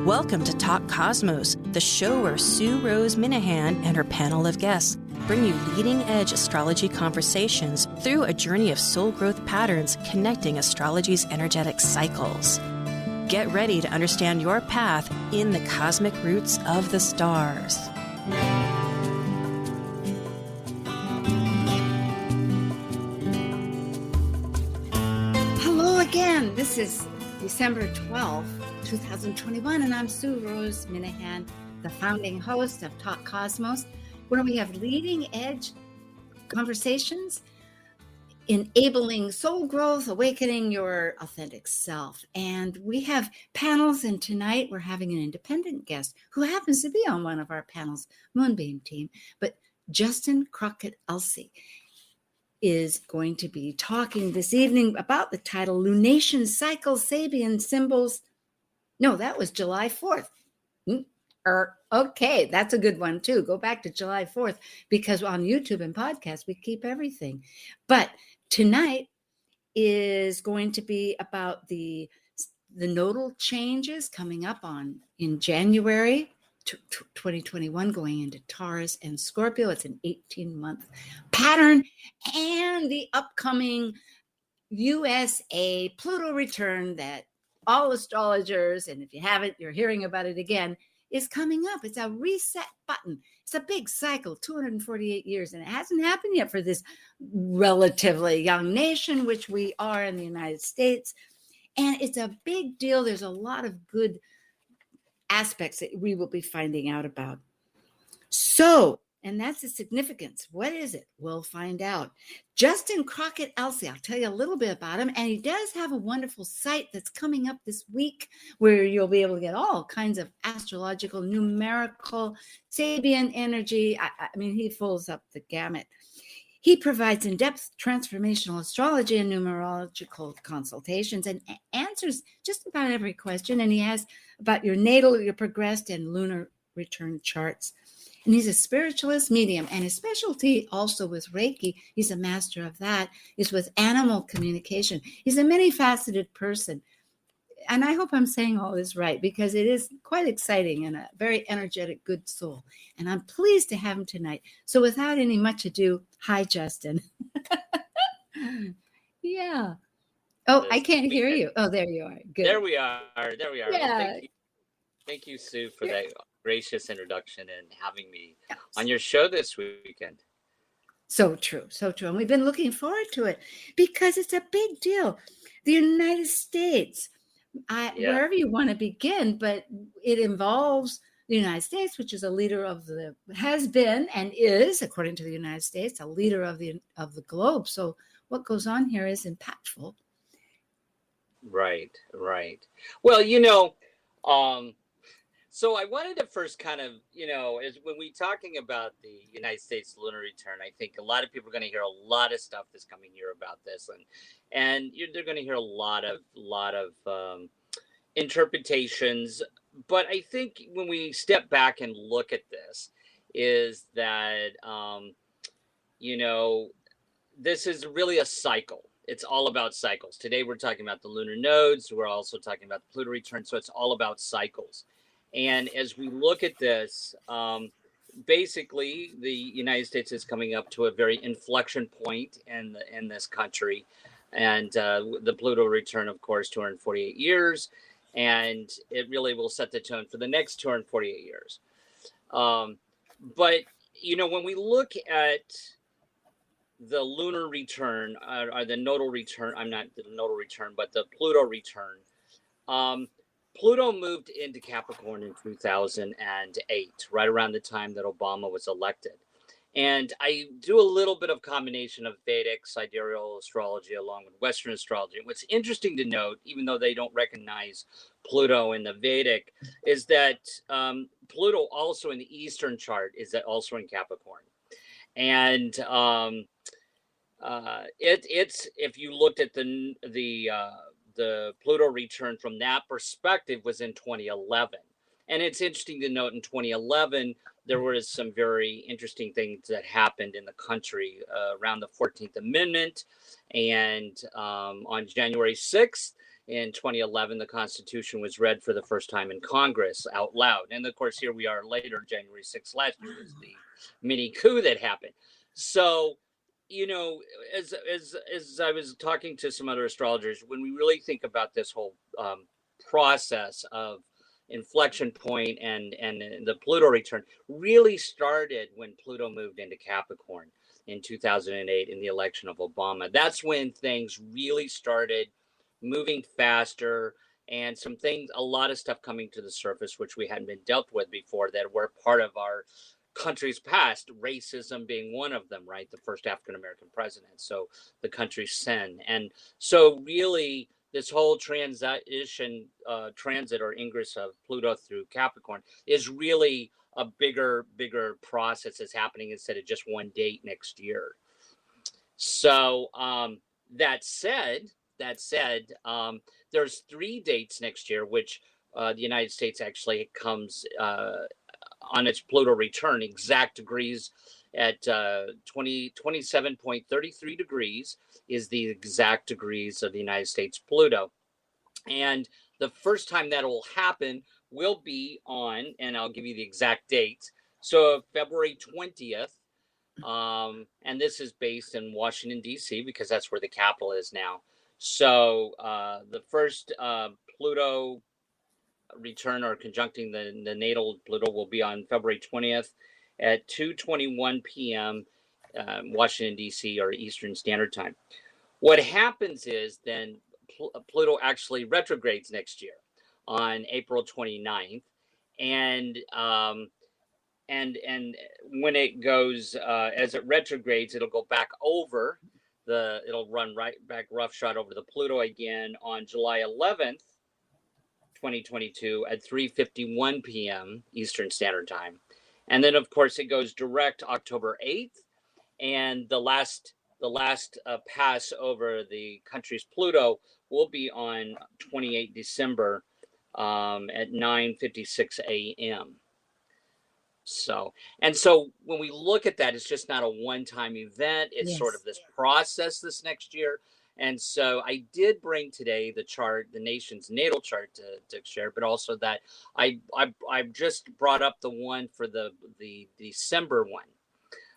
Welcome to Talk Cosmos, the show where Rose Minahan and her panel of guests bring you leading-edge astrology conversations through a journey of soul growth patterns connecting astrology's energetic cycles. Get ready to understand your path in the cosmic roots of the stars. Hello again. This is December 12th, 2021, and I'm Rose Minahan, the founding host of Talk Cosmos, where we have leading edge conversations, enabling soul growth, awakening your authentic self. And we have panels, and tonight we're having an independent guest who happens to be on one of our panels, Moonbeam Team, but Justin Crocket Elzie is going to be talking this evening about the title Lunation Cycle Sabian Symbols. No, that was July 4th. Okay, that's a good one too. Go back to July 4th because on YouTube and podcasts, we keep everything. But tonight is going to be about the nodal changes coming up in January 2021, going into Taurus and Scorpio. It's an 18-month pattern, and the upcoming USA Pluto return that all astrologers, and if you haven't, you're hearing about it again, is coming up. It's a reset button. It's a big cycle, 248 years, and it hasn't happened yet for this relatively young nation, which we are in the United States. And it's a big deal. There's a lot of good aspects that we will be finding out about. So, and that's the significance. What is it? We'll find out. Justin Crocket Elzie, I'll tell you a little bit about him. And he does have a wonderful site that's coming up this week where you'll be able to get all kinds of astrological, numerical, Sabian energy. I mean, he fills up the gamut. He provides in-depth transformational astrology and numerological consultations and answers just about every question. And he has about your natal, your progressed, and lunar return charts. And he's a spiritualist medium, and his specialty also with Reiki, he's a master of that, is with animal communication. He's a many-faceted person. And I hope I'm saying all this right, because it is quite exciting and a very energetic, good soul. And I'm pleased to have him tonight. So without any much ado, hi, Justin. Yeah. Oh, I can't hear you. Oh, there you are. Good. There we are. Yeah. Thank you, Sue, for that gracious introduction and having me on your show this weekend. So true. And we've been looking forward to it because it's a big deal. The United States, wherever you want to begin, but it involves the United States, which is a leader has been and is, according to the United States, a leader of the globe. So what goes on here is impactful. Right. Well, so I wanted to first kind of, as when we're talking about the United States lunar return, I think a lot of people are going to hear a lot of stuff this coming year about this, and they're going to hear a lot of interpretations. But I think when we step back and look at this, is that this is really a cycle. It's all about cycles. Today we're talking about the lunar nodes. We're also talking about the Pluto return. So it's all about cycles. And as we look at this, basically the United States is coming up to a very inflection point in this country. And the Pluto return, of course, 248 years. And it really will set the tone for the next 248 years. But, when we look at the lunar return, or the nodal return, not the nodal return, but the Pluto return, Pluto moved into Capricorn in 2008, right around the time that Obama was elected. And I do a little bit of combination of Vedic, sidereal astrology along with Western astrology. What's interesting to note, even though they don't recognize Pluto in the Vedic, is that Pluto also in the Eastern chart is also in Capricorn. And it's if you looked at the Pluto return from that perspective was in 2011. And it's interesting to note in 2011, there was some very interesting things that happened in the country around the 14th Amendment. And on January 6th, in 2011, the Constitution was read for the first time in Congress out loud. And of course, here we are later, January 6th last year was the mini coup that happened. So, you know, as I was talking to some other astrologers, when we really think about this whole process of inflection point and the Pluto return really started when Pluto moved into Capricorn in 2008 in the election of Obama. That's when things really started moving faster, and some things, a lot of stuff coming to the surface, which we hadn't been dealt with before, that were part of our country's past, racism being one of them, right? The first African-American president. So the country's sin. And so really this whole transit or ingress of Pluto through Capricorn is really a bigger process is happening instead of just one date next year. So that said, there's 3 dates next year, which the United States actually comes on its Pluto return, exact degrees at 27.33 degrees is the exact degrees of the United States Pluto. And the first time that will happen will be on, and I'll give you the exact dates. So February 20th, and this is based in Washington, D.C., because that's where the capital is now. So the first Pluto return or conjuncting the natal Pluto will be on February 20th at 2:21 p.m. Washington, D.C. or Eastern Standard Time. What happens is then Pluto actually retrogrades next year on April 29th. And when it goes, as it retrogrades, it'll go back over it'll run right back roughshod over the Pluto again on July 11th, 2022 at 3:51 p.m. Eastern Standard Time. And then, of course, it goes direct October 8th. And the last pass over the country's Pluto will be on 28 December at 9:56 a.m. So when we look at that, it's just not a one-time event. It's sort of this process this next year. And so I did bring today the chart, the nation's natal chart to share, but also that I've just brought up the one for the December one,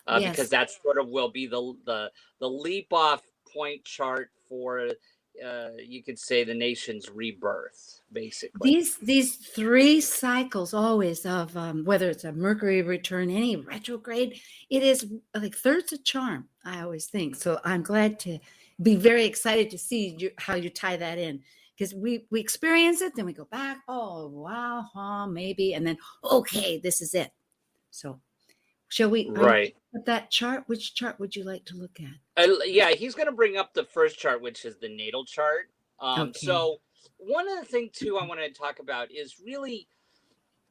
because that sort of will be the leap off point chart for you could say the nation's rebirth, basically. These 3 cycles always of whether it's a Mercury return, any retrograde, it is like thirds of charm, I always think. So I'm glad to be very excited to see how you tie that in, because we experience it, then we go back, oh wow, maybe, and then okay, this is it. So shall we put that chart? Which chart would you like to look at? Yeah, he's going to bring up the first chart, which is the natal chart. So one of the things too I want to talk about is really,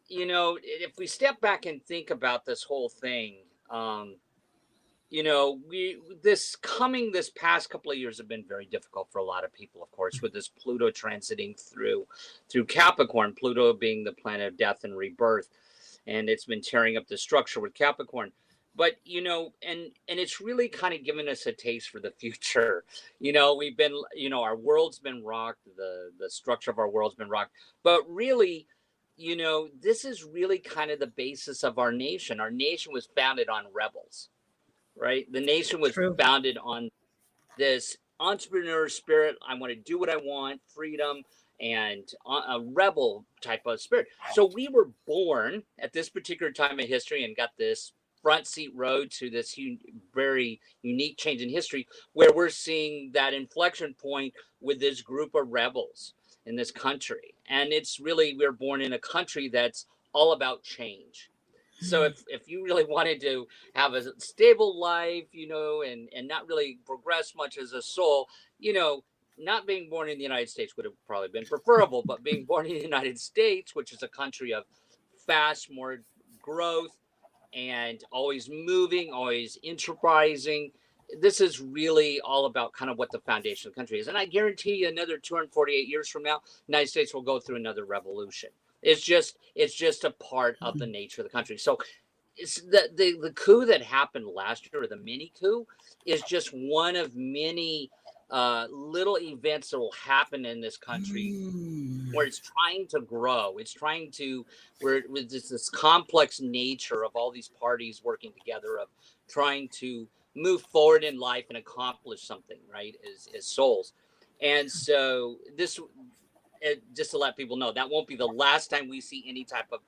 you know, if we step back and think about this whole thing, you know, this past couple of years have been very difficult for a lot of people, of course, with this Pluto transiting through Capricorn, Pluto being the planet of death and rebirth. And it's been tearing up the structure with Capricorn. But, you know, and it's really kind of given us a taste for the future. You know, we've been, you know, our world's been rocked. The structure of our world's been rocked. But really, you know, this is really kind of the basis of our nation. Our nation was founded on rebels, right? The nation was founded on this entrepreneur spirit. I want to do what I want, freedom, and a rebel type of spirit. So we were born at this particular time of history and got this front seat road to this very unique change in history, where we're seeing that inflection point with this group of rebels in this country. And it's really, we're born in a country that's all about change. So if you really wanted to have a stable life, you know, and not really progress much as a soul, you know, not being born in the United States would have probably been preferable, but being born in the United States, which is a country of fast, more growth and always moving, always enterprising, this is really all about kind of what the foundation of the country is. And I guarantee you another 248 years from now, the United States will go through another revolution. It's just a part of the nature of the country. So it's the coup that happened last year, or the mini coup, is just one of many little events that will happen in this country where it's trying to grow. It's trying to, where with this complex nature of all these parties working together, of trying to move forward in life and accomplish something, right, as souls. And so this, just to let people know, that won't be the last time we see any type of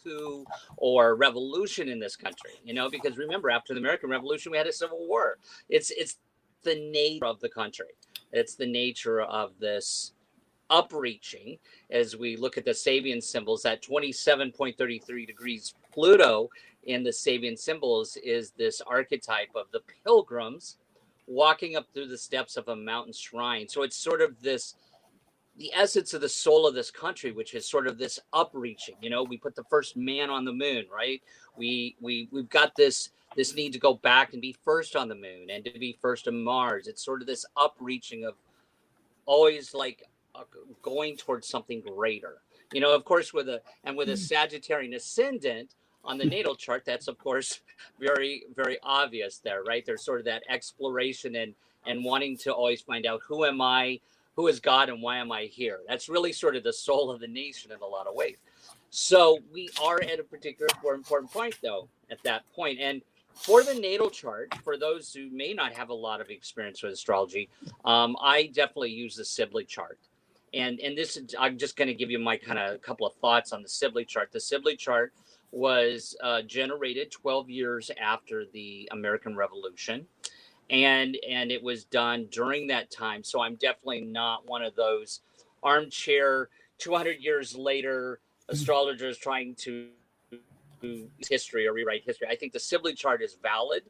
coup or revolution in this country, because remember, after the American Revolution, we had a civil war. It's the nature of the country. It's the nature of this upreaching. As we look at the Sabian symbols, that 27.33 degrees Pluto in the Sabian symbols is this archetype of the pilgrims walking up through the steps of a mountain shrine. So it's sort of this, the essence of the soul of this country, which is sort of this upreaching. We put the first man on the moon, right? We've got this need to go back and be first on the moon and to be first on Mars. It's sort of this upreaching of always like going towards something greater. Of course, with a Sagittarian ascendant on the natal chart, that's of course very, very obvious there, right? There's sort of that exploration and wanting to always find out, who am I, who is God, and why am I here? That's really sort of the soul of the nation in a lot of ways. So we are at a particular important point, though, at that point. And for the natal chart, for those who may not have a lot of experience with astrology, I definitely use the Sibley chart. And this is, I'm just going to give you my kind of couple of thoughts on the Sibley chart. The Sibley chart was generated 12 years after the American Revolution. And it was done during that time. So I'm definitely not one of those armchair 200 years later astrologers trying to do history or rewrite history. I think the Sibley chart is valid,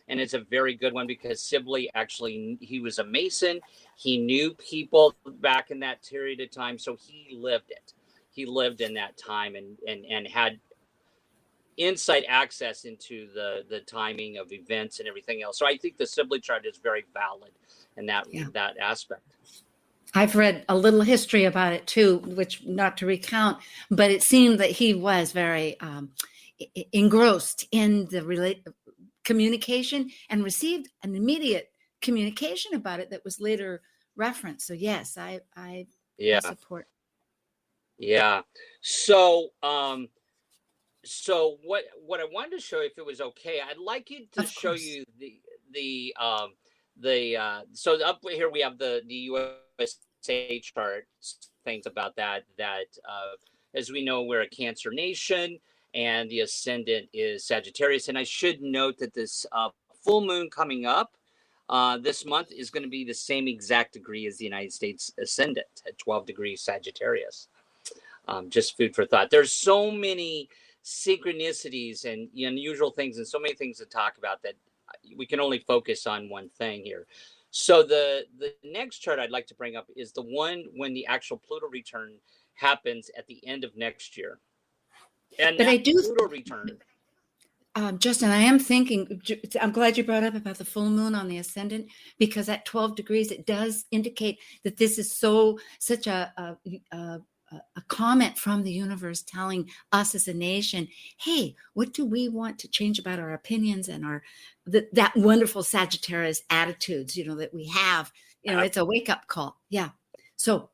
and it's a very good one, because Sibley actually, he was a Mason. He knew people back in that period of time, so he lived it. He lived in that time and had insight access into the timing of events and everything else. So I think the Sibley chart is very valid in that aspect. I've read a little history about it too, which not to recount, but it seemed that he was very engrossed in the communication and received an immediate communication about it that was later referenced. So yes, I support. Yeah. So so what I wanted to show you, if it was okay, I'd like you to show you so up here we have the USA chart, things about that as we know, we're a Cancer nation and the ascendant is Sagittarius. And I should note that this full moon coming up this month is going to be the same exact degree as the United States ascendant at 12 degrees Sagittarius. Just food for thought. There's so many synchronicities and unusual things and so many things to talk about that we can only focus on one thing here. So the next chart I'd like to bring up is the one when the actual Pluto return happens at the end of next year. And but I do Pluto return. Justin, I am thinking, I'm glad you brought up about the full moon on the ascendant, because at 12 degrees, it does indicate that this is such a comment from the universe telling us as a nation, hey, what do we want to change about our opinions and that wonderful Sagittarius attitudes, that we have, it's a wake up call. Yeah. So.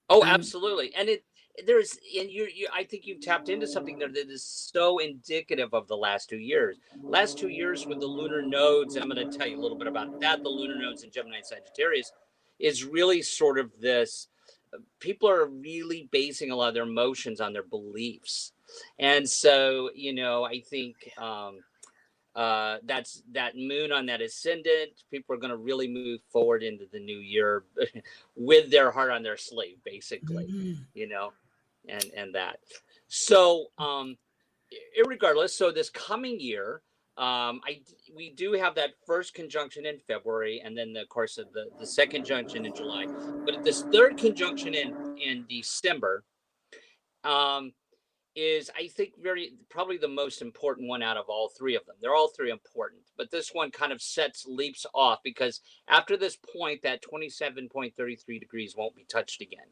Oh, absolutely. And I think you've tapped into something there that is so indicative of the last 2 years. Last 2 years with the lunar nodes, and I'm going to tell you a little bit about that. The lunar nodes in Gemini and Sagittarius is really sort of this, people are really basing a lot of their emotions on their beliefs. And so, I think that's that moon on that ascendant. People are going to really move forward into the new year with their heart on their sleeve, basically, and that. So, irregardless, so this coming year, we do have that first conjunction in February, and then of course the second conjunction in July. But this third conjunction in December is, I think, probably the most important one out of all three of them. They're all three important, but this one kind of leaps off, because after this point, that 27.33 degrees won't be touched again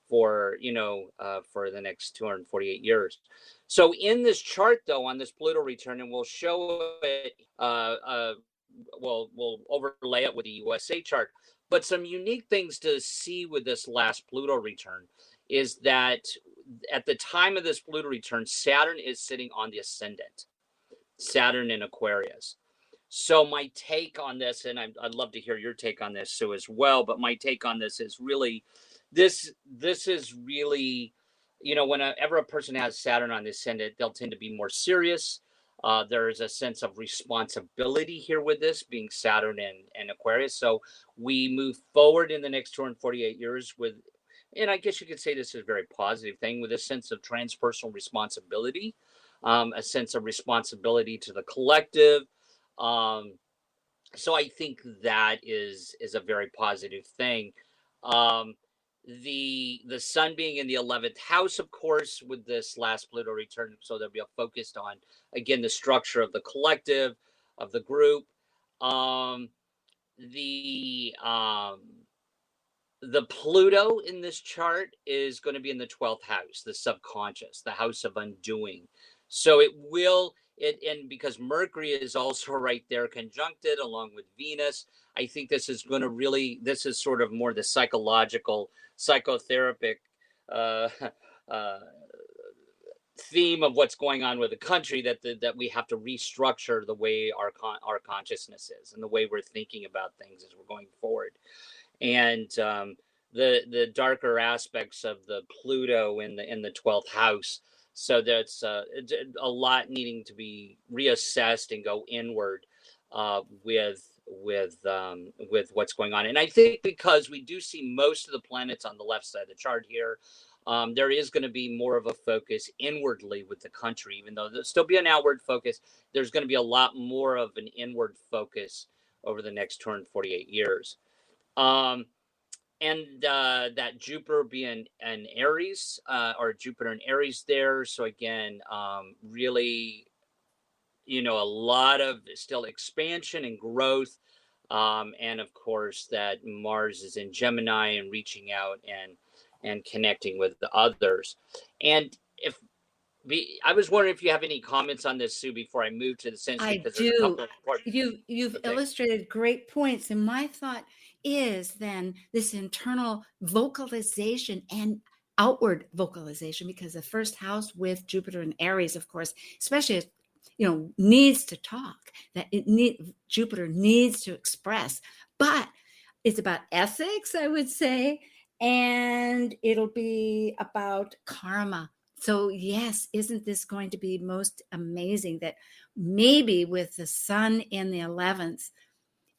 for the next 248 years. So in this chart, though, on this Pluto return, and we'll show it, we'll overlay it with the USA chart, But some unique things to see with this last Pluto return is that at the time of this Pluto return, Saturn is sitting on the ascendant, Saturn in Aquarius. So my take on this, and I'd love to hear your take on this, Sue, as well. But my take on this is really, this is really, whenever a person has Saturn on the ascendant, they'll tend to be more serious. There is a sense of responsibility here with this being Saturn and Aquarius. So we move forward in the next 248 years with, and I guess you could say this is a very positive thing, with a sense of transpersonal responsibility, a sense of responsibility to the collective. So I think that is a very positive thing. The sun being in the 11th house, of course, with this last Pluto return, so there'll be a focus on, again, the structure of the collective, of the group. The Pluto in this chart is going to be in the 12th house, the subconscious, the house of undoing. So and because Mercury is also right there conjuncted along with Venus, I think this is sort of more the psychological, psychotherapeutic theme of what's going on with the country, that we have to restructure the way our consciousness is and the way we're thinking about things as we're going forward. And the darker aspects of the Pluto in the 12th house. So that's a lot needing to be reassessed and go inward with what's going on. And I think because we do see most of the planets on the left side of the chart here, there is going to be more of a focus inwardly with the country, even though there'll still be an outward focus. There's going to be a lot more of an inward focus over the next 248 years. And that Jupiter being an Aries, or Jupiter and Aries there. So again, really, a lot of still expansion and growth. And of course that Mars is in Gemini and reaching out and connecting with the others. And I was wondering if you have any comments on this, Sue, before I move to the sense. I do. You've illustrated great points. And my thought is then this internal vocalization and outward vocalization, because the first house with Jupiter and Aries, of course, especially, needs to talk, Jupiter needs to express, but it's about ethics, I would say, and it'll be about karma. So yes, isn't this going to be most amazing that maybe with the sun in the 11th,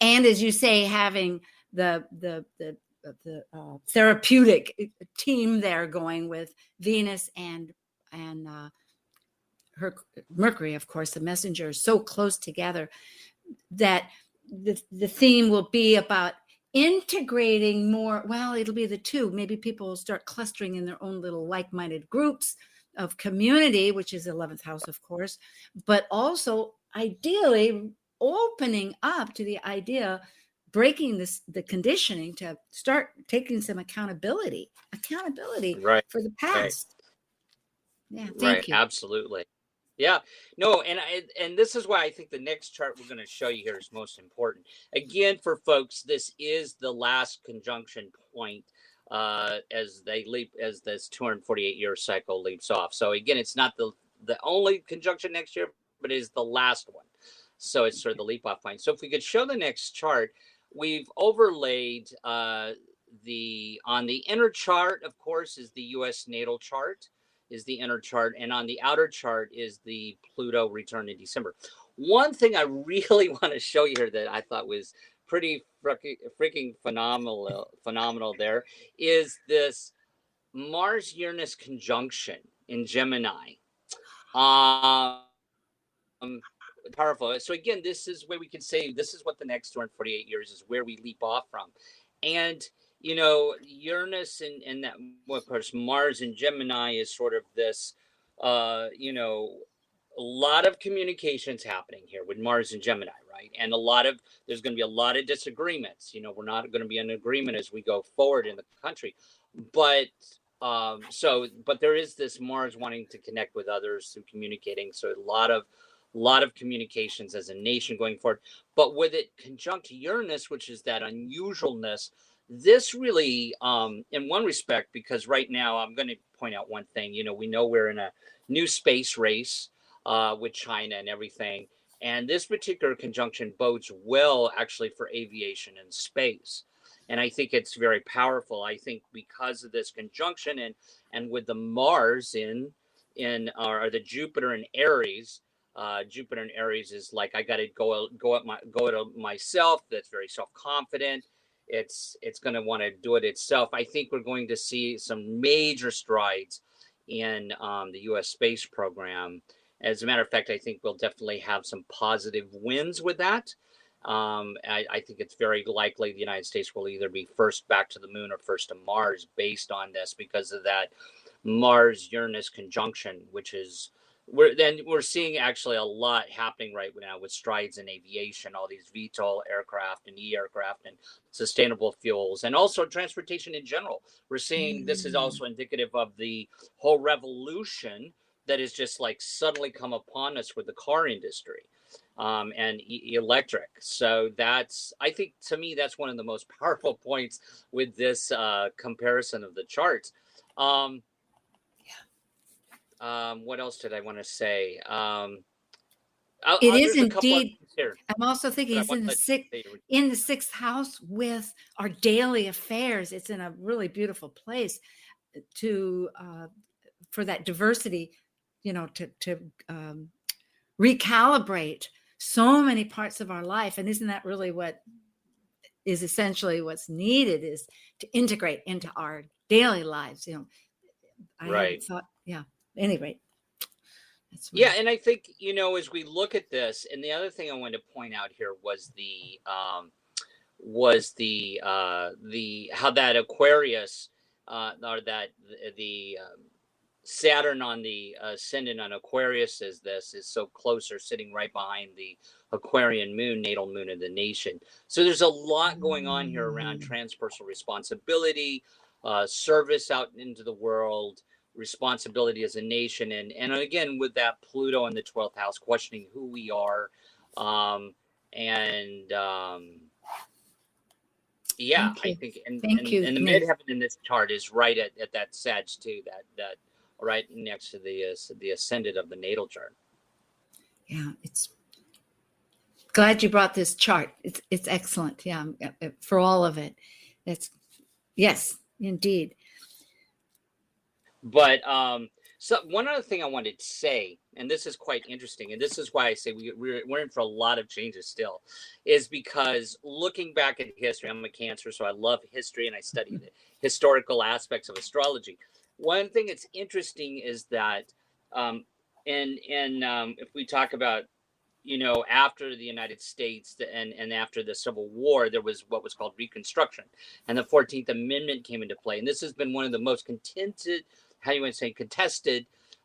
and as you say, having the therapeutic team there going with Venus and her Mercury, of course, the messenger, is so close together, that the theme will be about integrating more. Well, it'll be the two. Maybe people will start clustering in their own little like-minded groups of community, which is 11th house, of course, but also ideally opening up to the idea, breaking the conditioning to start taking some accountability right, for the past. Right. Yeah, thank you. Absolutely. Yeah, no, and this is why I think the next chart we're going to show you here is most important. Again, for folks, this is the last conjunction point as this 248-year cycle leaps off. So again, it's not the only conjunction next year, but it is the last one. So it's sort of the leap off point. So if we could show the next chart, we've overlaid on the inner chart, of course, is the U.S. natal chart, is the inner chart, and on the outer chart is the Pluto return in December. One thing I really want to show you here that I thought was pretty freaking phenomenal there is this Mars-Uranus conjunction in Gemini. Powerful. So again, this is where we can say this is what the next 248 years is, where we leap off from. And Uranus and that, well, of course, Mars in Gemini is sort of this, a lot of communications happening here with Mars and Gemini, right? And there's going to be a lot of disagreements. We're not going to be in agreement as we go forward in the country, but there is this Mars wanting to connect with others through communicating. So a lot of a lot of communications as a nation going forward. But with it conjunct Uranus, which is that unusualness, this really, in one respect, because right now I'm going to point out one thing, we know we're in a new space race with China and everything. And this particular conjunction bodes well actually for aviation and space. And I think it's very powerful. I think because of this conjunction and with the Mars in or the Jupiter in Aries, Jupiter in Aries is like, I got to go at myself. That's very self-confident. It's going to want to do it itself. I think we're going to see some major strides in the U.S. space program. As a matter of fact, I think we'll definitely have some positive wins with that. I think it's very likely the United States will either be first back to the moon or first to Mars based on this, because of that Mars-Uranus conjunction, which is we're seeing actually a lot happening right now with strides in aviation, all these VTOL aircraft and e-aircraft and sustainable fuels, and also transportation in general. We're seeing this is also indicative of the whole revolution that has just like suddenly come upon us with the car industry and electric. So that's, I think, to me, that's one of the most powerful points with this comparison of the charts. What else did I want to say? It is indeed. I'm also thinking it's in the sixth house with our daily affairs. It's in a really beautiful place to for that diversity, to recalibrate so many parts of our life. And isn't that really what is essentially what's needed, is to integrate into our daily lives? I thought, anyway. And I think, as we look at this, and the other thing I wanted to point out here was the how that Aquarius or that the Saturn on the ascendant on Aquarius is so close, or sitting right behind the Aquarian moon, natal moon of the nation. So there's a lot going on here around transpersonal responsibility, service out into the world, responsibility as a nation, and again with that Pluto in the 12th house, questioning who we are, I think and the midheaven in this chart is right at that Sag too, that right next to the ascendant of the natal chart. It's glad you brought this chart. It's excellent. For all of it. Yes, indeed. But so one other thing I wanted to say, and this is quite interesting, and this is why I say we're in for a lot of changes still, is because looking back at history, I'm a Cancer, so I love history and I study the historical aspects of astrology. One thing that's interesting is that, if we talk about, after the United States and after the Civil War, there was what was called Reconstruction, and the 14th Amendment came into play. And this has been one of the most contested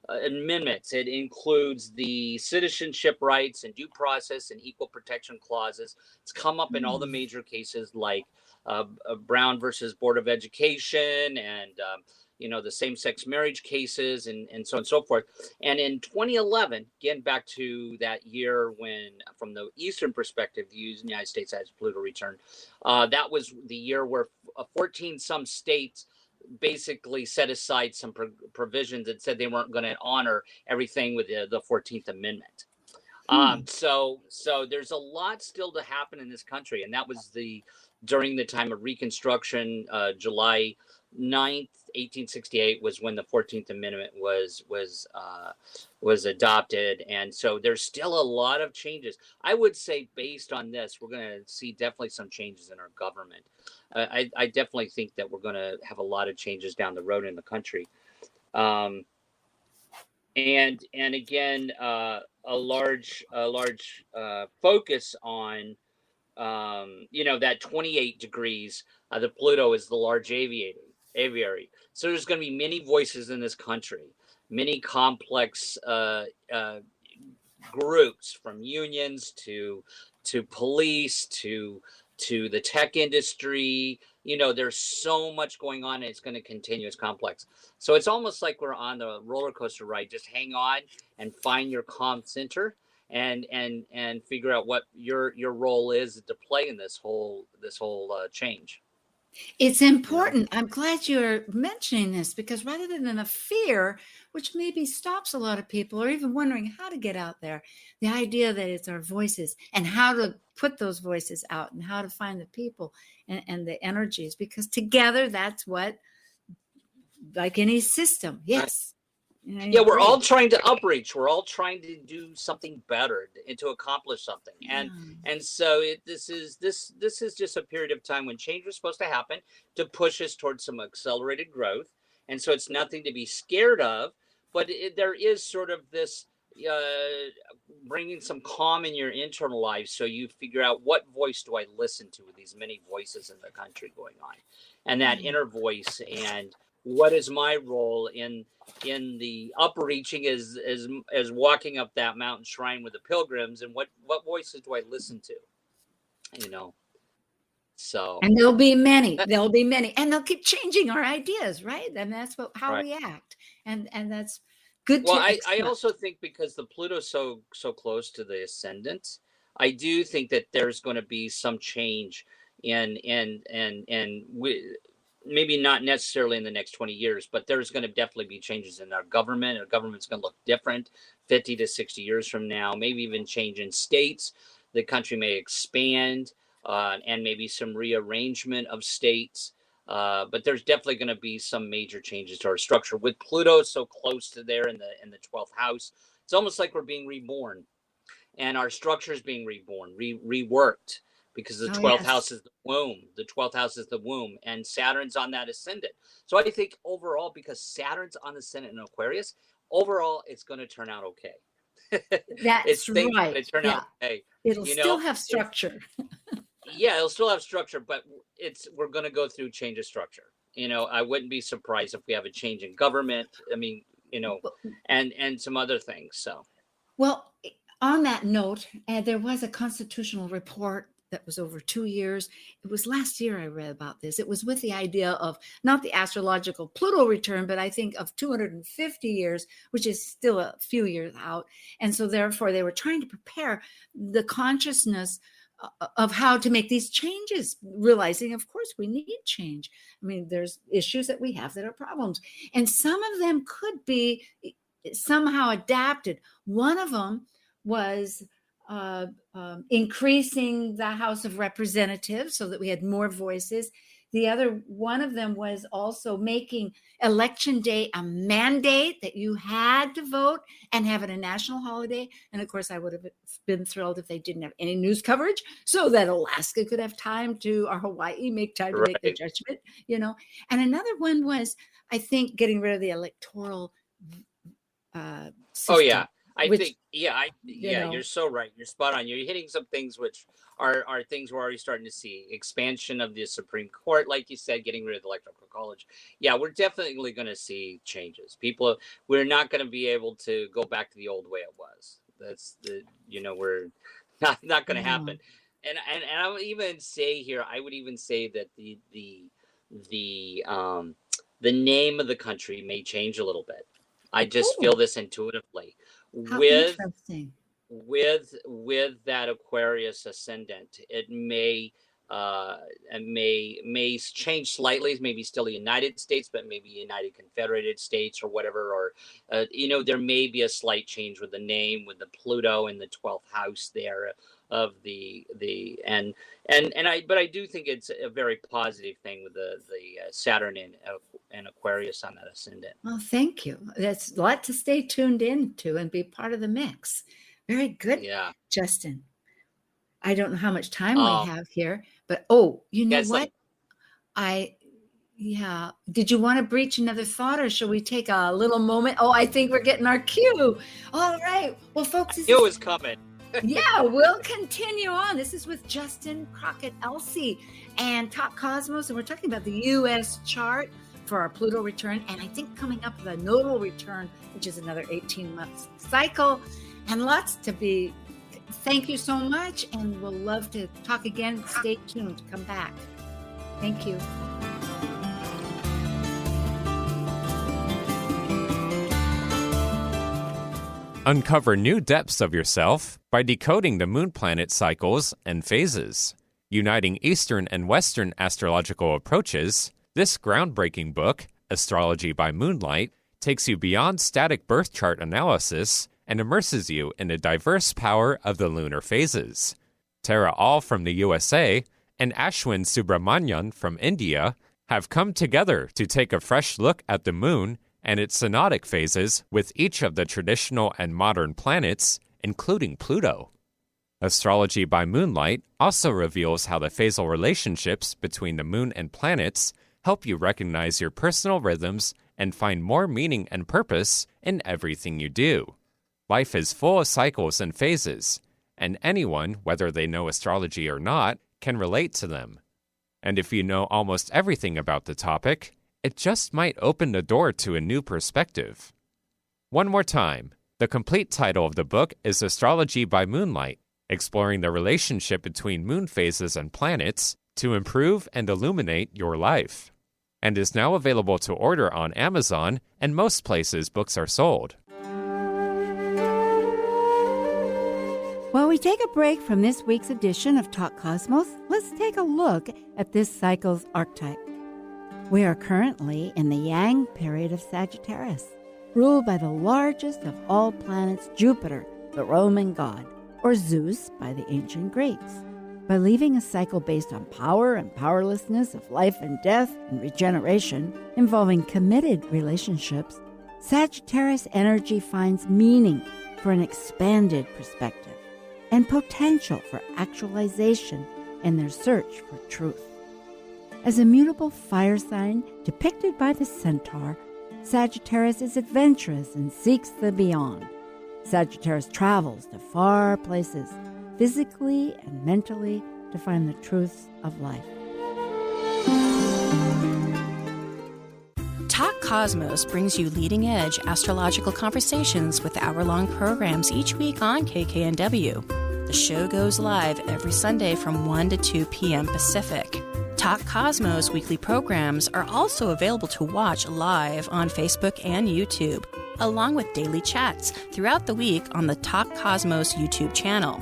amendments. It includes the citizenship rights and due process and equal protection clauses. It's come up in all the major cases like Brown versus Board of Education and the same-sex marriage cases and so on and so forth. And in 2011, again, back to that year when, from the Eastern perspective, the United States has Pluto return, that was the year where 14 some states basically set aside some provisions that said they weren't going to honor everything with the 14th Amendment. So there's a lot still to happen in this country. And that was during the time of Reconstruction, July 9th, 1868 was when the 14th Amendment was adopted. And so there's still a lot of changes. I would say based on this, we're going to see definitely some changes in our government. I definitely think that we're going to have a lot of changes down the road in the country. And again, a large focus on, that 28 degrees, the Pluto is the large aviary. So there's going to be many voices in this country, many complex groups, from unions to police to the tech industry. There's so much going on, and it's going to continue. It's complex. So it's almost like we're on the roller coaster ride. Just hang on and find your calm center and figure out what your role is to play in this whole change. It's important. I'm glad you're mentioning this, because rather than a fear, which maybe stops a lot of people or even wondering how to get out there, the idea that it's our voices and how to put those voices out and how to find the people and the energies, because together that's what, like any system. Yes. Yeah, we're all trying to upreach. We're all trying to do something better and to accomplish something. And so this is just a period of time when change was supposed to happen to push us towards some accelerated growth. And so it's nothing to be scared of, but there is sort of this bringing some calm in your internal life, so you figure out, what voice do I listen to with these many voices in the country going on, and that inner voice, and what is my role in the upreaching as walking up that mountain shrine with the pilgrims, and what voices do I listen to, so. And there'll be many, and they'll keep changing our ideas, right? And that's how we act, and that's good. Well, I also think, because the Pluto's so close to the ascendant, I do think that there's going to be some change maybe not necessarily in the next 20 years, but there's going to definitely be changes in our government. Our government's going to look different 50 to 60 years from now, maybe even change in states. The country may expand, and maybe some rearrangement of states. But there's definitely going to be some major changes to our structure. With Pluto so close to there in the 12th house, it's almost like we're being reborn, and our structure is being reborn, reworked. Because the 12th house is the womb. The 12th house is the womb, and Saturn's on that ascendant. So I think overall, because Saturn's on the ascendant in Aquarius, overall it's going to turn out okay. That's right. It turn out okay. It'll still have structure. Yeah, it'll still have structure, but we're going to go through change of structure. I wouldn't be surprised if we have a change in government. I mean, and some other things. So, well, on that note, there was a constitutional report that was over 2 years. It was last year I read about this. It was with the idea of not the astrological Pluto return, but I think of 250 years, which is still a few years out. And so therefore they were trying to prepare the consciousness of how to make these changes, realizing, of course, we need change. I mean, there's issues that we have that are problems, and some of them could be somehow adapted. One of them was increasing the House of Representatives so that we had more voices. The other one of them was also making Election Day a mandate, that you had to vote and have it a national holiday. And of course, I would have been thrilled if they didn't have any news coverage, so that Alaska could have time to, or Hawaii, make time to make the judgment, And another one was, I think, getting rid of the electoral system. Oh, yeah. You're so right. You're spot on. You're hitting some things which are things we're already starting to see. Expansion of the Supreme Court, like you said, getting rid of the Electoral College. Yeah, we're definitely going to see changes. We're not going to be able to go back to the old way it was. That's we're not going to happen. And I would even say here, that the name of the country may change a little bit. I just feel this intuitively. With that Aquarius ascendant, it may change slightly. Maybe still the United States, but maybe United Confederated States or whatever. Or there may be a slight change with the name, with the Pluto in the 12th house there of but I do think it's a very positive thing with the Saturn and Aquarius on that ascendant. Well, thank you. That's a lot to stay tuned into and be part of the mix. Very good, Justin. I don't know how much time we have here, but you know what? Did you want to breach another thought, or shall we take a little moment? I think we're getting our cue. All right. Well, folks, it was coming. Yeah, we'll continue on. This is with Justin Crocket Elzie and Top Cosmos, and we're talking about the U.S. chart for our Pluto return, and I think coming up the nodal return, which is another 18-month cycle, and lots to be. Thank you so much, and we'll love to talk again. Stay tuned. Come back. Thank you. Uncover new depths of yourself by decoding the moon planet cycles and phases. Uniting Eastern and Western astrological approaches, this groundbreaking book, Astrology by Moonlight, takes you beyond static birth chart analysis and immerses you in the diverse power of the lunar phases. Tara All from the USA and Ashwin Subramanian from India have come together to take a fresh look at the moon and its synodic phases with each of the traditional and modern planets, including Pluto. Astrology by Moonlight also reveals how the phasal relationships between the moon and planets help you recognize your personal rhythms and find more meaning and purpose in everything you do. Life is full of cycles and phases, and anyone, whether they know astrology or not, can relate to them. And if you know almost everything about the topic, it just might open the door to a new perspective. One more time, the complete title of the book is Astrology by Moonlight, exploring the relationship between moon phases and planets to improve and illuminate your life, and is now available to order on Amazon and most places books are sold. While we take a break from this week's edition of Talk Cosmos, let's take a look at this cycle's archetype. We are currently in the Yang period of Sagittarius, ruled by the largest of all planets, Jupiter, the Roman god, or Zeus by the ancient Greeks. By leaving a cycle based on power and powerlessness of life and death and regeneration, involving committed relationships, Sagittarius energy finds meaning for an expanded perspective and potential for actualization in their search for truth. As a mutable fire sign depicted by the centaur, Sagittarius is adventurous and seeks the beyond. Sagittarius travels to far places, physically and mentally, to find the truths of life. Talk Cosmos brings you leading-edge astrological conversations with hour-long programs each week on KKNW. The show goes live every Sunday from 1 to 2 p.m. Pacific. Talk Cosmos weekly programs are also available to watch live on Facebook and YouTube, along with daily chats throughout the week on the Talk Cosmos YouTube channel.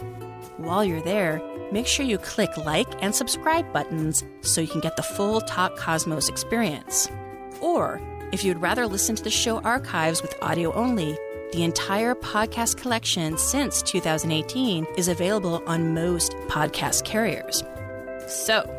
While you're there, make sure you click like and subscribe buttons so you can get the full Talk Cosmos experience. Or, if you'd rather listen to the show archives with audio only, the entire podcast collection since 2018 is available on most podcast carriers. So,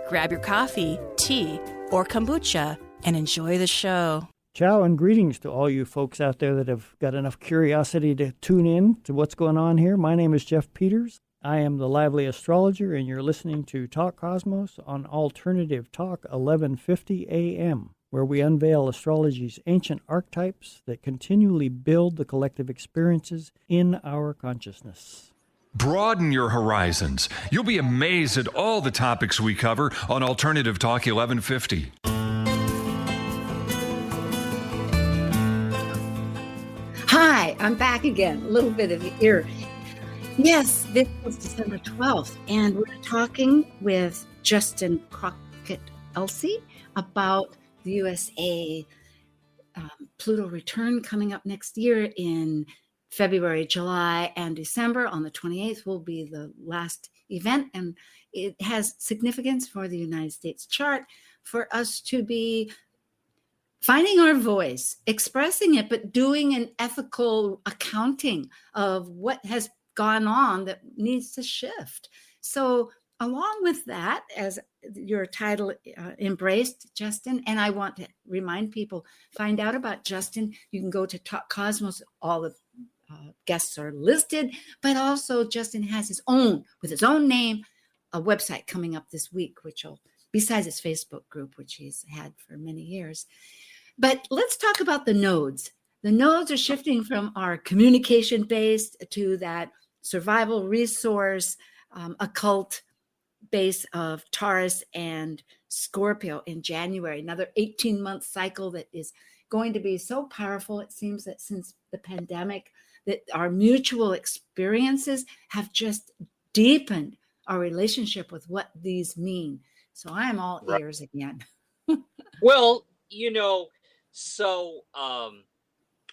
grab your coffee, tea, or kombucha and enjoy the show. Ciao and greetings to all you folks out there that have got enough curiosity to tune in to what's going on here. My name is Jeff Peters. I am the Lively Astrologer, and you're listening to Talk Cosmos on Alternative Talk 1150 AM, where we unveil astrology's ancient archetypes that continually build the collective experiences in our consciousness. Broaden your horizons. You'll be amazed at all the topics we cover on Alternative Talk 1150. Hi, I'm back again. A little bit of ear. Yes, this was December 12th, and we're talking with Justin Crocket Elzie about the USA Pluto return coming up next year in February, July, and December. On the 28th will be the last event, and it has significance for the United States chart for us to be finding our voice, expressing it, but doing an ethical accounting of what has gone on that needs to shift. So along with that, as your title embraced, Justin, and I want to remind people, find out about Justin. You can go to Talk Cosmos. All the guests are listed, but also Justin has his own, with his own name, a website coming up this week, which will, besides his Facebook group, which he's had for many years. But let's talk about the nodes. The nodes are shifting from our communication-based to that survival resource, occult base of Taurus and Scorpio in January, another 18-month cycle that is going to be so powerful. It seems that since the pandemic, that our mutual experiences have just deepened our relationship with what these mean. So I am all ears again. Well, you know, so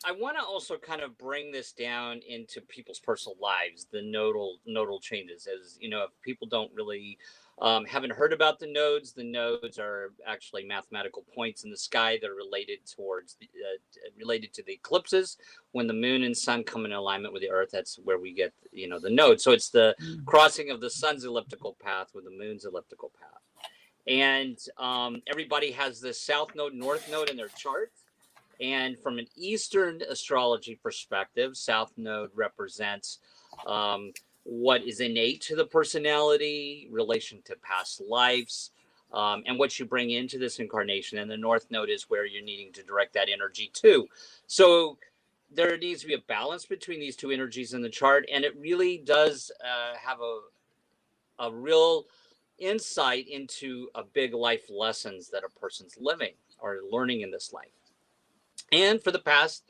I want to also kind of bring this down into people's personal lives, the nodal changes. As you know, if people don't really haven't heard about the nodes are actually mathematical points in the sky that are related to the eclipses. When the moon and sun come in alignment with the earth, that's where we get, the node. So it's the crossing of the sun's elliptical path with the moon's elliptical path. And everybody has the south node, north node in their charts. And from an Eastern astrology perspective, south node represents what is innate to the personality, relation to past lives, and what you bring into this incarnation. And the north node is where you're needing to direct that energy to. So there needs to be a balance between these two energies in the chart. And it really does have a real insight into a big life lessons that a person's living or learning in this life. And for the past,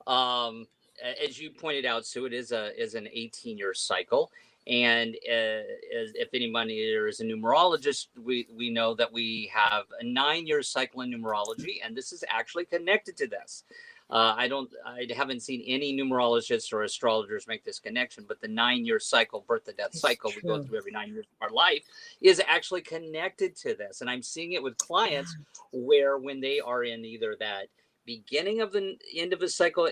as you pointed out, Sue, it is an 18-year cycle. And if anybody here is a numerologist, we know that we have a 9-year cycle in numerology, and this is actually connected to this. I haven't seen any numerologists or astrologers make this connection, but the 9-year cycle, birth to death cycle, we go through every 9 years of our life, is actually connected to this. And I'm seeing it with clients where when they are in either that beginning of the end of a cycle,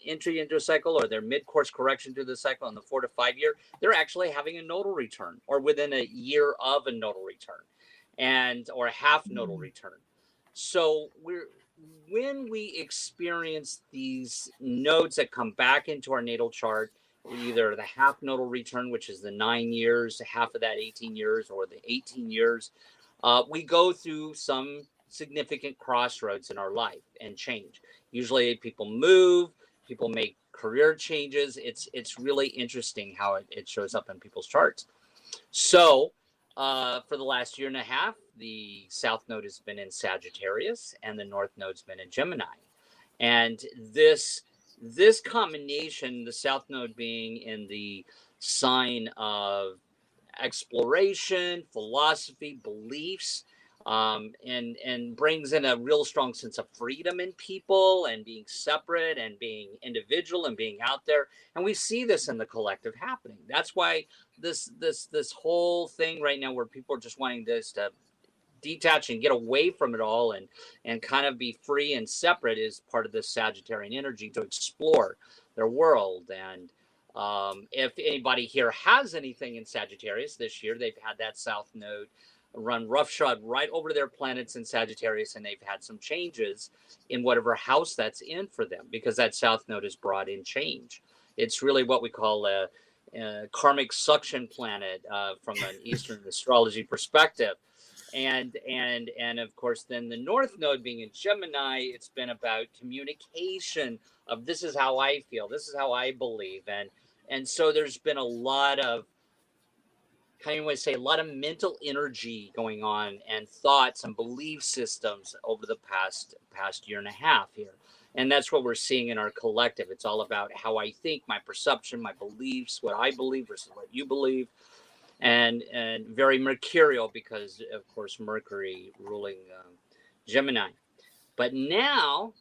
entry into a cycle, or their mid-course correction to the cycle in the 4 to 5 year, they're actually having a nodal return, or within a year of a nodal return, or a half nodal return. So when we experience these nodes that come back into our natal chart, either the half nodal return, which is the 9 years, half of that 18 years, or the 18 years, we go through some significant crossroads in our life and change. Usually people move, people make career changes. It's really interesting how it shows up in people's charts. So for the last year and a half, the south node has been in Sagittarius and the north node's been in Gemini. And this combination, the south node being in the sign of exploration, philosophy, beliefs, and brings in a real strong sense of freedom in people and being separate and being individual and being out there. And we see this in the collective happening. That's why this whole thing right now where people are just wanting this to detach and get away from it all and kind of be free and separate is part of this Sagittarian energy to explore their world. And if anybody here has anything in Sagittarius this year, they've had that south node run roughshod right over their planets in Sagittarius, and they've had some changes in whatever house that's in for them, because that south node has brought in change. It's really what we call a karmic suction planet from an Eastern astrology perspective. And of course, then the north node being in Gemini, it's been about communication of this is how I feel, this is how I believe. And so there's been a lot of, a lot of mental energy going on and thoughts and belief systems over the past year and a half here. And that's what we're seeing in our collective. It's all about how I think, my perception, my beliefs, what I believe versus what you believe. And very mercurial because, of course, Mercury ruling Gemini. But now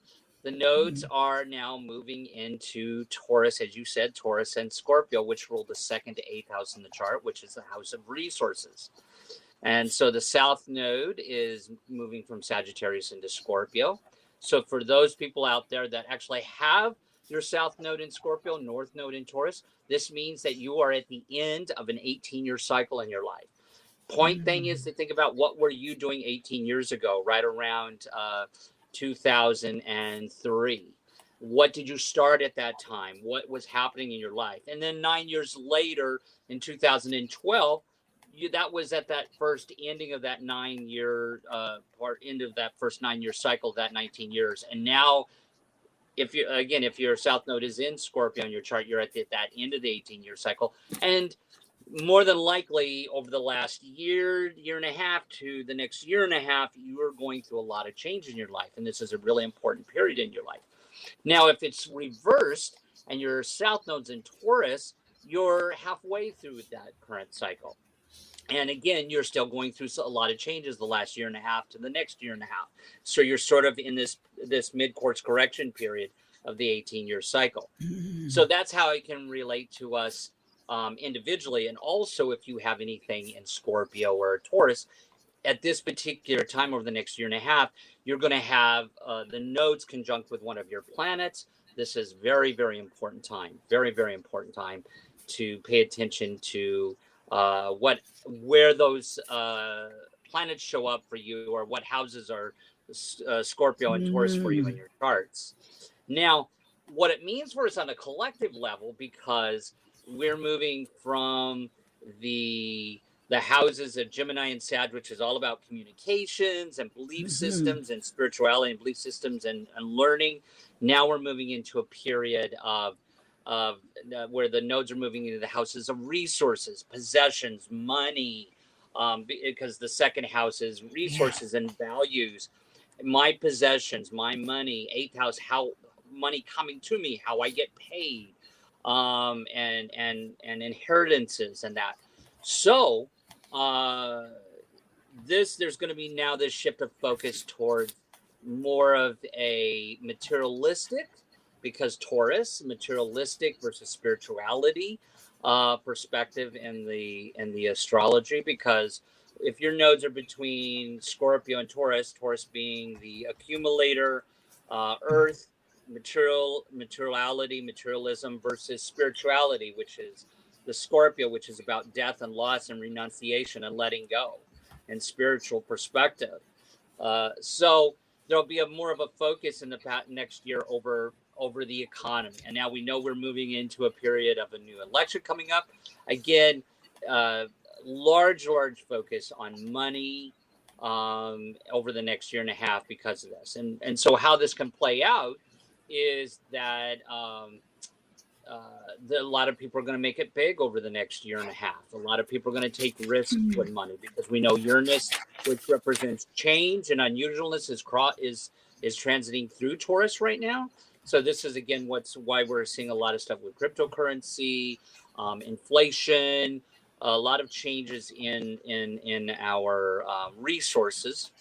the nodes are now moving into Taurus, as you said, Taurus and Scorpio, which rule the 2nd to 8th house in the chart, which is the house of resources. And so the south node is moving from Sagittarius into Scorpio. So for those people out there that actually have your south node in Scorpio, north node in Taurus, this means that you are at the end of an 18-year cycle in your life. Point thing is to think about what were you doing 18 years ago, right around 2003. What did you start at that time? What was happening in your life? And then 9 years later, in 2012, that was at that first ending of that 9-year end of that first 9-year cycle, that 19 years. And now, if your south node is in Scorpio in your chart, you're at that end of the 18-year cycle. And more than likely, over the last year and a half to the next year and a half, you are going through a lot of change in your life. And this is a really important period in your life. Now, if it's reversed and your south node's in Taurus, you're halfway through that current cycle. And again, you're still going through a lot of changes the last year and a half to the next year and a half. So you're sort of in this mid-course correction period of the 18-year cycle. So that's how it can relate to us individually. And also, if you have anything in Scorpio or Taurus, at this particular time over the next year and a half, you're going to have the nodes conjunct with one of your planets. This is very, very important time, very, very important time to pay attention to where those planets show up for you, or what houses are Scorpio and Taurus for you in your charts. Now, what it means for us on a collective level, because we're moving from the houses of Gemini and Sag, which is all about communications and belief systems and spirituality and belief systems and learning. Now we're moving into a period of where the nodes are moving into the houses of resources, possessions, money, because the second house is resources and values. My possessions, my money. Eighth house, how money coming to me, how I get paid, and inheritances and that. So there's going to be now this shift of focus towards more of a materialistic, because Taurus, materialistic versus spirituality perspective in the astrology. Because if your nodes are between Scorpio and Taurus being the accumulator, earth, materiality, materialism, versus spirituality, which is the Scorpio, which is about death and loss and renunciation and letting go and spiritual perspective. So there'll be more of a focus in the next year over the economy. And now we know we're moving into a period of a new election coming up. Again, large focus on money over the next year and a half because of this. And so how this can play out is that a lot of people are going to make it big over the next year and a half. A lot of people are going to take risks with money, because we know Uranus, which represents change and unusualness, is transiting through Taurus right now. So this is, again, why we're seeing a lot of stuff with cryptocurrency, inflation, a lot of changes in our resources.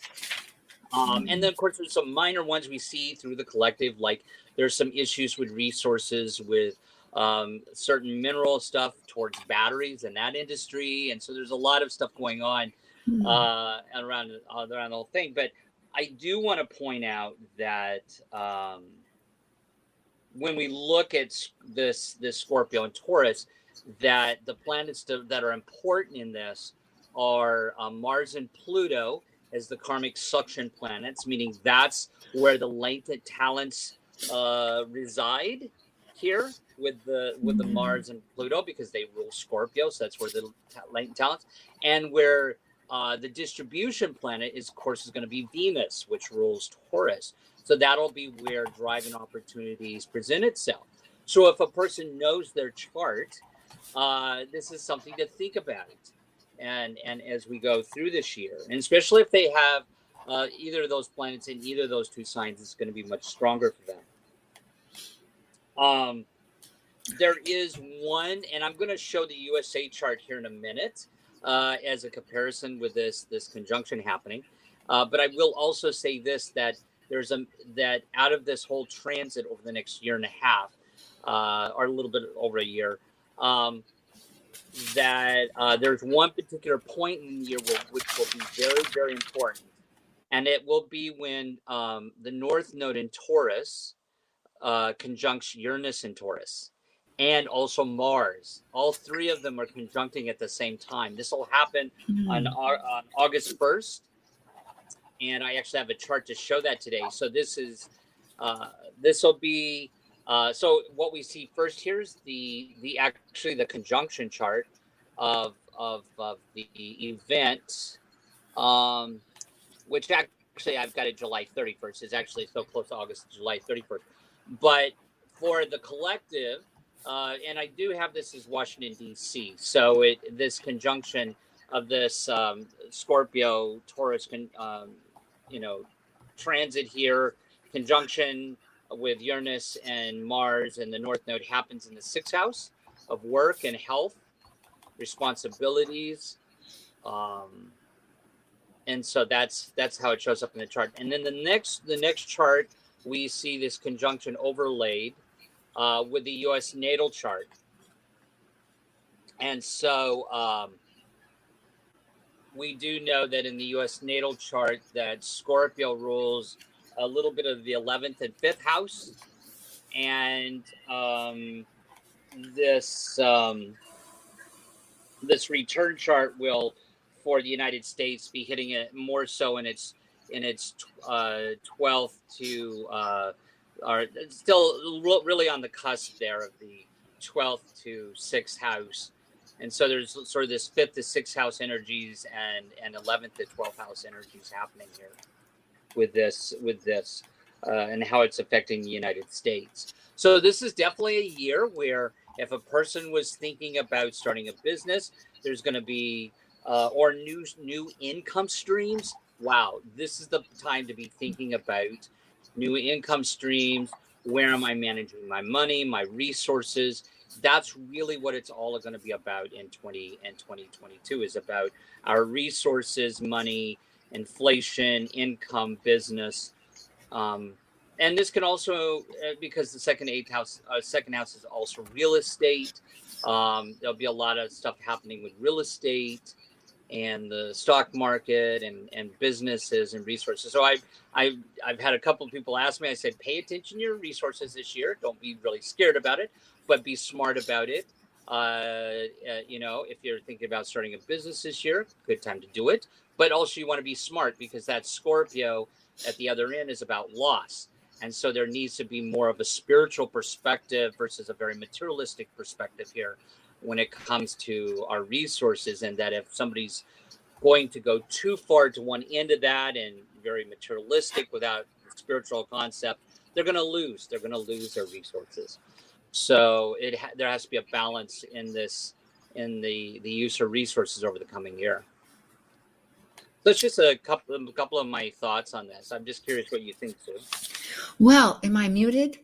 And then, of course, there's some minor ones we see through the collective, like there's some issues with resources, with certain mineral stuff towards batteries and that industry. And so there's a lot of stuff going on around the whole thing. But I do want to point out that when we look at this Scorpio and Taurus, that the planets that are important in this are Mars and Pluto as the karmic suction planets, meaning that's where the latent talents reside here with the Mars and Pluto, because they rule Scorpio, so that's where the latent talents, and where the distribution planet is, of course, is going to be Venus, which rules Taurus. So that'll be where drive and opportunities present itself. So if a person knows their chart, this is something to think about. And as we go through this year, and especially if they have either of those planets in either of those two signs, it's going to be much stronger for them. There is one, and I'm going to show the USA chart here in a minute as a comparison with this conjunction happening. But I will also say this, that that out of this whole transit over the next year and a half, or a little bit over a year, that there's one particular point in the year which will be very, very important. And it will be when the North Node in Taurus conjuncts Uranus in Taurus, and also Mars. All three of them are conjuncting at the same time. This will happen on August 1st. And I actually have a chart to show that today. So this will be, so what we see first here is the conjunction chart of the event, which actually I've got it July 31st. It's actually so close to August, July 31st. But for the collective, and I do have this as Washington, D.C. So this conjunction of this Scorpio Taurus transit here, conjunction with Uranus and Mars, and the North Node happens in the 6th house of work and health, responsibilities, and so that's how it shows up in the chart. And then the next chart we see this conjunction overlaid with the U.S. natal chart. And so we do know that in the U.S. natal chart that Scorpio rules a little bit of the 11th and 5th house. And this return chart will, for the United States, be hitting it more so in its 12th to or still really on the cusp there of the 12th to 6th house. And so there's sort of this 5th to 6th house energies and 11th to 12th house energies happening here with this and how it's affecting the United States. So this is definitely a year where if a person was thinking about starting a business, there's going to be or new income streams. Wow, this is the time to be thinking about new income streams. Where am I managing my money, my resources? That's really what it's all going to be about in 2022 is about our resources, money, inflation, income, business. And this can also, because the second house is also real estate. There'll be a lot of stuff happening with real estate and the stock market and businesses and resources. So I've had a couple of people ask me. I said, pay attention to your resources this year. Don't be really scared about it, but be smart about it. If you're thinking about starting a business this year, good time to do it. But also you want to be smart because that Scorpio at the other end is about loss. And so there needs to be more of a spiritual perspective versus a very materialistic perspective here when it comes to our resources. And that if somebody's going to go too far to one end of that and very materialistic without the spiritual concept, they're going to lose. They're going to lose their resources. So there has to be a balance in the use of resources over the coming year. That's just a couple of my thoughts on this. I'm just curious what you think, Sue. Well, am I muted?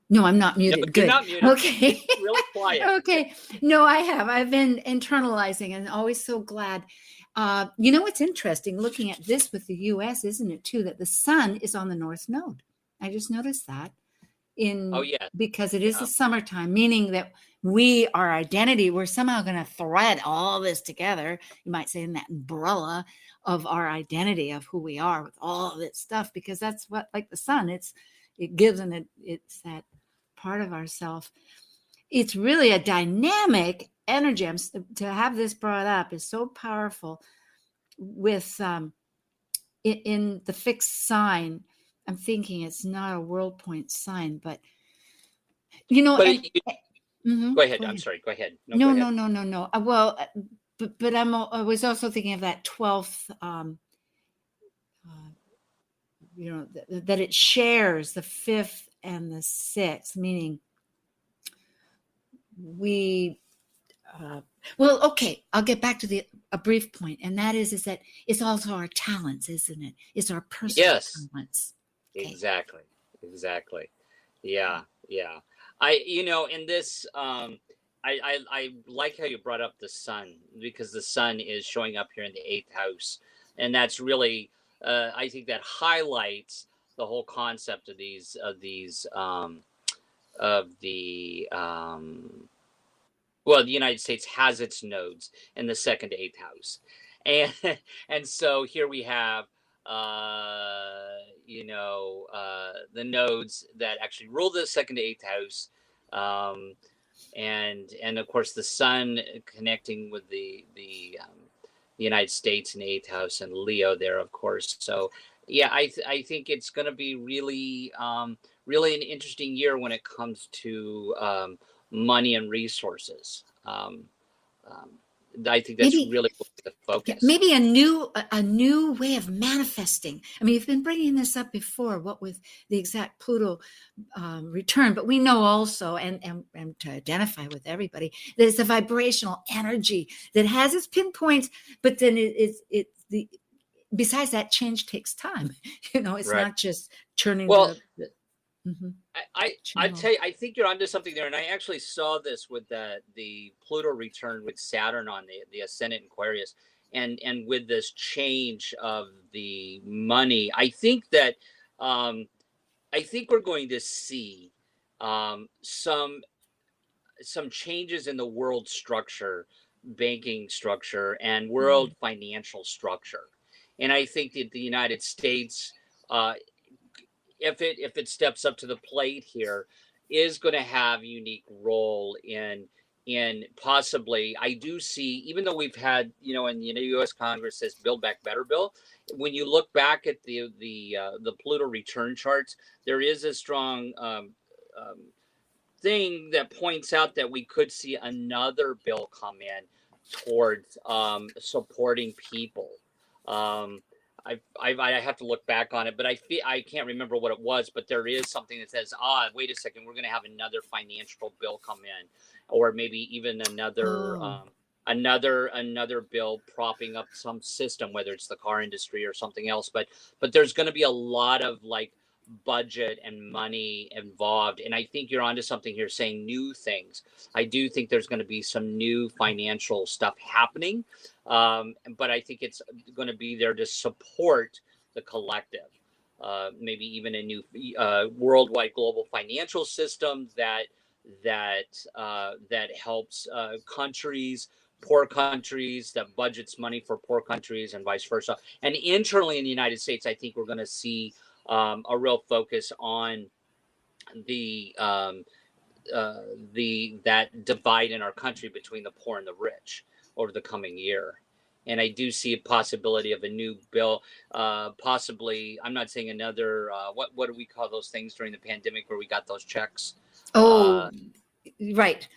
No, I'm not muted. No, good. You're not muted. Okay. It's really quiet. Okay. No, I have. I've been internalizing and always so glad. What's interesting looking at this with the U.S., isn't it, too, that the sun is on the North Node. I just noticed that. Because it is the summertime, meaning that our identity, we're somehow going to thread all this together. You might say in that umbrella of our identity of who we are with all this stuff, because that's what, like the sun, it gives, and it's that part of ourself. It's really a dynamic energy. To have this brought up is so powerful with in the fixed sign. I'm thinking it's not a world point sign, but Go ahead. I'm sorry. Go ahead. No. Well, but I was also thinking of that 12th, that it shares the 5th and the 6th, meaning we. I'll get back to a brief point, and that is that it's also our talents, isn't it? It's our personal talents. Okay. Exactly. Yeah. In this, I like how you brought up the sun, because the sun is showing up here in the 8th house. And that's really, I think that highlights the whole concept of the United States has its nodes in the 2nd to 8th house. And so here we have, the nodes that actually rule the 2nd to 8th house, and of course the sun connecting with the United States in the 8th house and Leo there, of course. So yeah, I think it's going to be really an interesting year when it comes to money and resources. I think that's really the focus. Maybe a new way of manifesting. I mean, you've been bringing this up before, what with the exact Pluto return, but we know also, and to identify with everybody, that it's a vibrational energy that has its pinpoints, but then besides that, change takes time. It's not just turning I tell you, I think you're onto something there, and I actually saw this with the Pluto return with Saturn on the ascendant Aquarius, and with this change of the money. I think that I think we're going to see some changes in the world structure, banking structure, and world financial structure. And I think that the United States, if it steps up to the plate here, is going to have a unique role in possibly, I do see, even though we've had, in the U.S. Congress, this Build Back Better bill, when you look back at the Pluto return charts, there is a strong thing that points out that we could see another bill come in towards supporting people. I have to look back on it, but I can't remember what it was. But there is something that says, wait a second, we're going to have another financial bill come in, or maybe even another bill propping up some system, whether it's the car industry or something else. But there's going to be a lot of budget and money involved, and I think you're onto something here, saying new things. I do think there's going to be some new financial stuff happening, but I think it's going to be there to support the collective, maybe even a new worldwide global financial system that helps countries, poor countries, that budgets money for poor countries, and vice versa. And internally in the United States, I think we're going to see a real focus on that divide in our country between the poor and the rich over the coming year. And I do see a possibility of a new bill, possibly, I'm not saying another, what do we call those things during the pandemic where we got those checks? Right.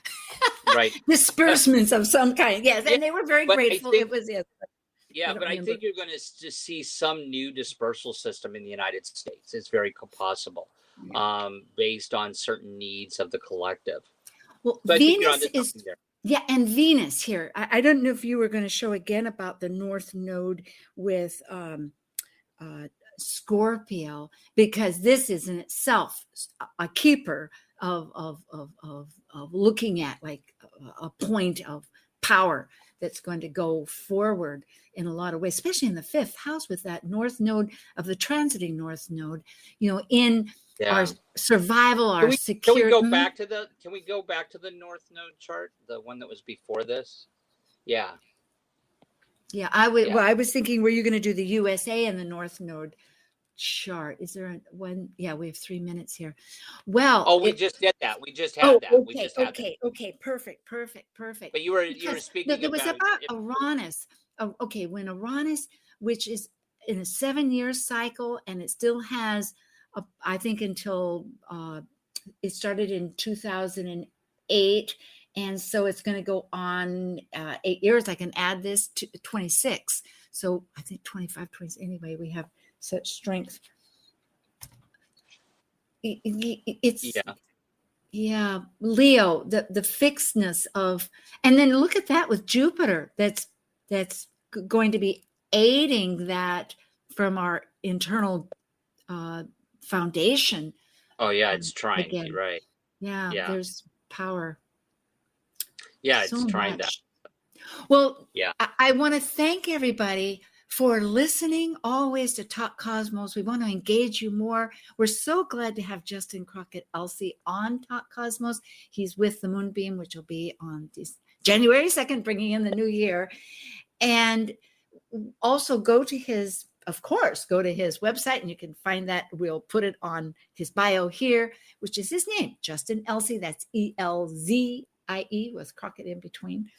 Right. Disbursements of some kind. Yes. And they were very grateful. It was, yes. Yeah, but I think you're going to see some new dispersal system in the United States. It's very possible, based on certain needs of the collective. Well, so Venus is there. Yeah, and Venus here. I don't know if you were going to show again about the North Node with Scorpio, because this is in itself a keeper of looking at a point of power that's going to go forward in a lot of ways, especially in the fifth house with that North Node of the transiting North Node, in our survival, our security. Can we go back to the North Node chart, the one that was before this? Yeah. Yeah, I was thinking, were you going to do the USA and the North Node chart? Is there one? Yeah, we have 3 minutes here. Well, we just did that. We just had that. Okay, perfect. But you were speaking. It was about Uranus. When Uranus, which is in a 7-year cycle, and it still has, I think, until it started in 2008, and so it's going to go on 8 years. I can add this to 26. So I think 25, 20. Anyway, we have such strength. It's Leo, the fixedness of, and then look at that with Jupiter. That's going to be aiding that from our internal foundation. Oh yeah, it's trying to, right? Yeah, there's power. Yeah, it's trying that. Well, yeah, I want to thank everybody for listening always to Talk Cosmos. We want to engage you more. We're so glad to have Justin Crocket Elzie on Talk Cosmos. He's with the Moonbeam, which will be on this January 2nd, bringing in the new year. And also go to his website, and you can find that. We'll put it on his bio here, which is his name, Justin Elzie. That's Elzie with Crocket in between.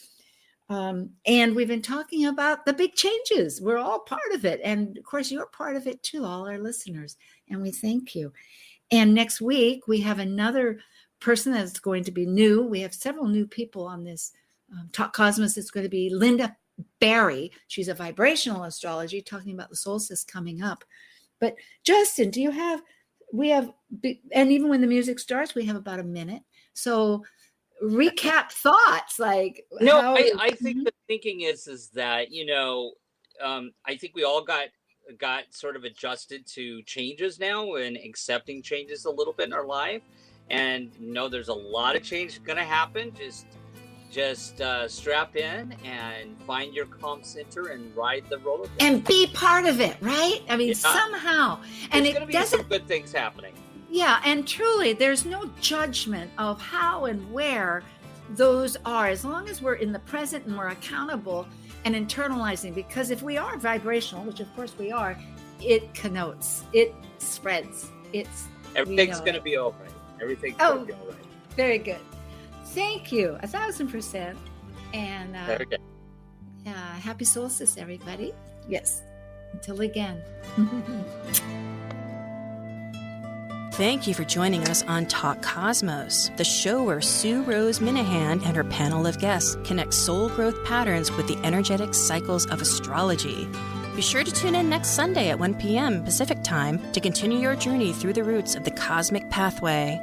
And we've been talking about the big changes. We're all part of it. And of course, you're part of it too, all our listeners. And we thank you. And next week, we have another person that's going to be new. We have several new people on this Talk Cosmos. It's going to be Linda Barry. She's a vibrational astrology, talking about the solstice coming up. But Justin, and even when the music starts, we have about a minute. So recap thoughts, I think the thinking is that I think we all got sort of adjusted to changes now and accepting changes a little bit in our life, and there's a lot of change going to happen. Just strap in and find your calm center and ride the roller coaster and be part of it, right? I mean, somehow, and there's going to be some good things happening. Yeah, and truly, there's no judgment of how and where those are, as long as we're in the present and we're accountable and internalizing. Because if we are vibrational, which of course we are, it connotes, it spreads. Everything's going to be all right. Everything's going to be all right. Very good. Thank you, 1,000%. And Okay. happy solstice, everybody. Yes. Until again. Thank you for joining us on Talk Cosmos, the show where Rose Minahan and her panel of guests connect soul growth patterns with the energetic cycles of astrology. Be sure to tune in next Sunday at 1 p.m. Pacific Time to continue your journey through the roots of the cosmic pathway.